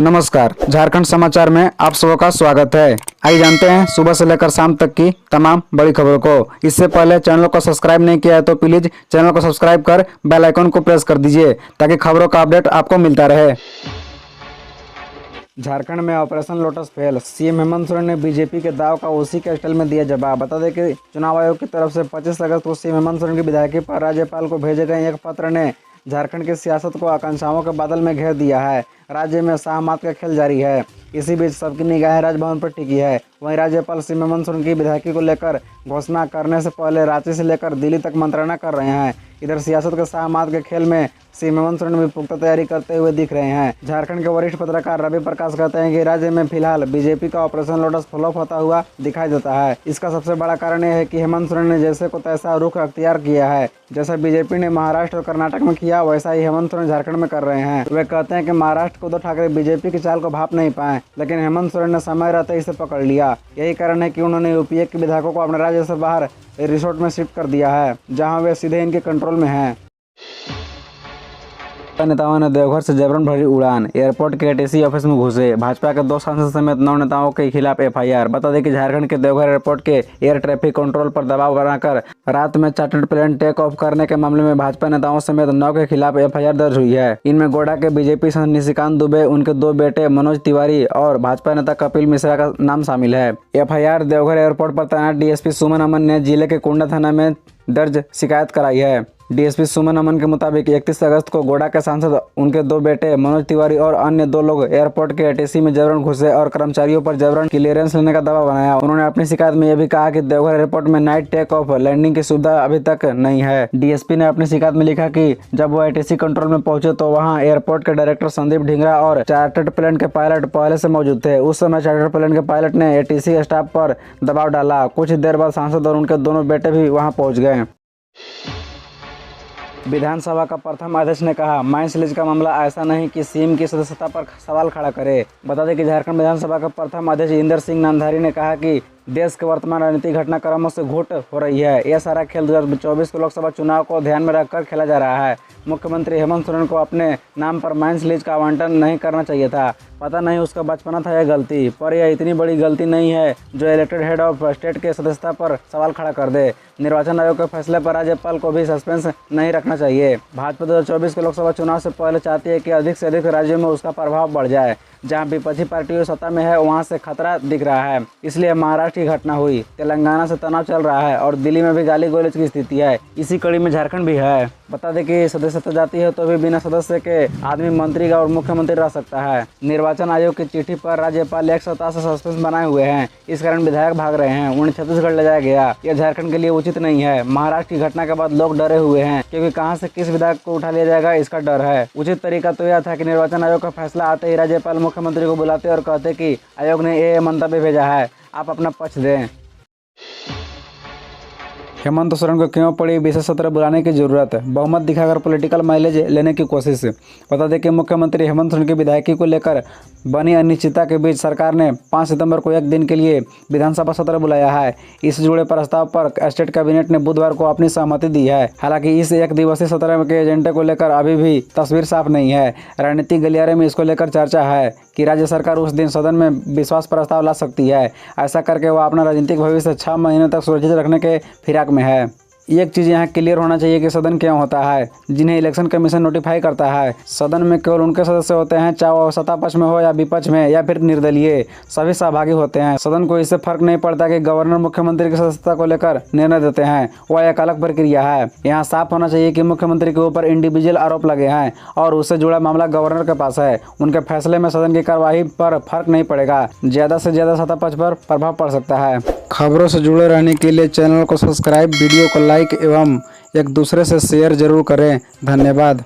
नमस्कार, झारखंड समाचार में आप सबों का स्वागत है। आइए जानते हैं सुबह से लेकर शाम तक की तमाम बड़ी खबरों को। इससे पहले चैनल को सब्सक्राइब नहीं किया है तो प्लीज चैनल को सब्सक्राइब कर बेल आइकन को प्रेस कर दीजिए ताकि खबरों का अपडेट आपको मिलता रहे। झारखंड में operation lotus fail, CM Hemant Soren ने बीजेपी के दाव का उसी के स्टाइल में दिया जवाब। बता दें कि चुनाव आयोग की तरफ से 25 अगस्त को सीएम हेमंत सोरेन की विधायकी पर राज्यपाल को भेजे गए एक पत्र ने झारखंड की सियासत को आकांक्षाओं के बादल में घेर दिया है। राज्य में शाहमात का खेल जारी है। इसी बीच सबकी निगाहें राजभवन पर टिकी है। वहीं राज्यपाल सीएम हेमंत सोरेन की विधायकी को लेकर घोषणा करने से पहले रांची से लेकर दिल्ली तक मंत्रणा कर रहे हैं। इधर सियासत के शाहमात के खेल में सीएम हेमंत सोरेन भी पुख्ता तैयारी करते हुए दिख रहे हैं। झारखंड के वरिष्ठ पत्रकार रवि प्रकाश कहते हैं कि राज्य में फिलहाल बीजेपी का ऑपरेशन लोटस फ्लॉप होता हुआ दिखाई देता है। इसका सबसे बड़ा कारण यह है कि हेमंत सोरेन ने जैसे को तैसा रुख अख्तियार किया है। जैसा बीजेपी ने महाराष्ट्र और कर्नाटक में किया वैसा ही हेमंत सोरेन झारखंड में कर रहे हैं। वे कहते हैं कि महाराष्ट्र को उद्धव ठाकरे बीजेपी की चाल को भाप नहीं पाए, लेकिन हेमंत सोरेन ने समय रहते इसे पकड़ लिया। यही कारण है कि उन्होंने यूपीए के विधायकों को अपने राज्य से बाहर रिसोर्ट में शिफ्ट कर दिया है, जहां वे सीधे इनके कंट्रोल में हैं। नेताओं ने देवघर से जबरन भरी उड़ान, एयरपोर्ट के एटीसी ऑफिस में घुसे। भाजपा के 2 सांसद समेत 9 नेताओं के खिलाफ एफआईआर। बता दें कि झारखंड के देवघर एयरपोर्ट के एयर ट्रैफिक कंट्रोल पर दबाव बनाकर रात में चार्टर्ड प्लेन टेक ऑफ करने के मामले में भाजपा नेताओं समेत 9 के खिलाफ एफआईआर दर्ज हुई है। इनमें गोड्डा के बीजेपी सांसद निशिकांत दुबे, उनके 2 बेटे मनोज तिवारी और भाजपा नेता कपिल मिश्रा का नाम शामिल है। एफआईआर देवघर एयरपोर्ट पर तैनात डीएसपी सुमन अमन ने जिले के कुंडा थाना में दर्ज शिकायत कराई है। डीएसपी सुमन अमन के मुताबिक 31 अगस्त को गोड्डा के सांसद, उनके 2 बेटे मनोज तिवारी और अन्य 2 लोग एयरपोर्ट के एटीसी में जबरन घुसे और कर्मचारियों पर जबरन क्लियरेंस लेने का दबाव बनाया। उन्होंने अपनी शिकायत में यह भी कहा कि देवघर एयरपोर्ट में नाइट टेक ऑफ लैंडिंग की सुविधा अभी तक नहीं है। डीएसपी ने अपनी शिकायत में लिखा कि जब वो एटीसी कंट्रोल में पहुंचे तो वहाँ एयरपोर्ट के डायरेक्टर संदीप ढींगरा और चार्टर्ड प्लेन के पायलट पहले से मौजूद थे। उस समय चार्टर्ड प्लेन के पायलट ने एटीसी स्टाफ पर दबाव डाला। कुछ देर बाद सांसद और उनके दोनों बेटे भी वहाँ पहुँच गए। विधानसभा का प्रथम अध्यक्ष ने कहा, माइंस लीज का मामला ऐसा नहीं कि सीएम की सदस्यता पर सवाल खड़ा करे। बता दें कि झारखंड विधानसभा का प्रथम अध्यक्ष इंदर सिंह नामधारी ने कहा कि देश के वर्तमान राजनीतिक घटनाक्रमों से घोट हो रही है। यह सारा खेल 2024 के लोकसभा चुनाव को ध्यान में रखकर खेला जा रहा है। मुख्यमंत्री हेमंत सोरेन को अपने नाम पर माइंस लीज का आवंटन नहीं करना चाहिए था। पता नहीं उसका बचपना था यह गलती, पर यह इतनी बड़ी गलती नहीं है जो इलेक्टेड हेड ऑफ स्टेट के सदस्यता पर सवाल खड़ा कर दे। निर्वाचन आयोग के फैसले पर राज्यपाल को भी सस्पेंस नहीं रखना चाहिए। भाजपा 2024 के लोकसभा चुनाव से पहले चाहती है कि अधिक से अधिक राज्यों में उसका प्रभाव बढ़ जाए। जहां विपक्षी पार्टियों सत्ता में है वहां से खतरा दिख रहा है। इसलिए महाराष्ट्र की घटना हुई, तेलंगाना से तनाव चल रहा है और दिल्ली में भी गाली गलौज की स्थिति है। इसी कड़ी में झारखंड भी है। बता दें कि सदस्यता जाती है तो भी बिना सदस्य के आदमी मंत्री का और मुख्यमंत्री रह सकता है। निर्वाचन आयोग की चिट्ठी पर राज्यपाल एक सप्ताह से सस्पेंस बनाए हुए हैं। इस कारण विधायक भाग रहे हैं। उन्हें छत्तीसगढ़ ले जाया गया। यह झारखंड के लिए उचित नहीं है। महाराष्ट्र की घटना के बाद लोग डरे हुए हैं क्योंकि कहां से किस विधायक को उठा लिया जाएगा इसका डर है। उचित तरीका तो यह था कि निर्वाचन आयोग का फैसला आते ही राज्यपाल मुख्यमंत्री को बुलाते और कहते कि आयोग ने ये मंतव्य भेजा है, आप अपना पक्ष दें। हेमंत सोरेन को क्यों पड़ी विशेष सत्र बुलाने की जरूरत, बहुमत दिखाकर पॉलिटिकल माइलेज लेने की कोशिश। बता दें कि मुख्यमंत्री हेमंत सोरेन की विधायकी को लेकर बनी अनिश्चितता के बीच सरकार ने 5 सितंबर को एक दिन के लिए विधानसभा सत्र बुलाया है। इससे जुड़े प्रस्ताव पर स्टेट कैबिनेट ने बुधवार को अपनी सहमति दी है। हालांकि इस 1 दिवसीय सत्र के एजेंडे को लेकर अभी भी तस्वीर साफ नहीं है। राजनीतिक गलियारे में इसको लेकर चर्चा है कि राज्य सरकार उस दिन सदन में विश्वास प्रस्ताव ला सकती है। ऐसा करके वह अपना राजनीतिक भविष्य 6 महीने तक सुरक्षित रखने के फिराक में है। एक चीज़ यहाँ क्लियर होना चाहिए कि सदन क्यों होता है, जिन्हें इलेक्शन कमीशन नोटिफाई करता है। सदन में केवल उनके सदस्य होते हैं, चाहे वो सत्ता पक्ष में हो या विपक्ष में या फिर निर्दलीय, सभी सहभागी होते हैं। सदन को इससे फर्क नहीं पड़ता कि गवर्नर मुख्यमंत्री की सदस्यता को लेकर निर्णय देते हैं, वह एक अलग प्रक्रिया है। यहाँ साफ होना चाहिए कि मुख्यमंत्री के ऊपर इंडिविजुअल आरोप लगे हैं और उससे जुड़ा मामला गवर्नर के पास है। उनके फैसले में सदन की कार्यवाही पर फर्क नहीं पड़ेगा, ज़्यादा से ज़्यादा सत्ता पक्ष पर प्रभाव पड़ सकता है। खबरों से जुड़े रहने के लिए चैनल को सब्सक्राइब, वीडियो को लाइक एवं एक दूसरे से शेयर जरूर करें। धन्यवाद।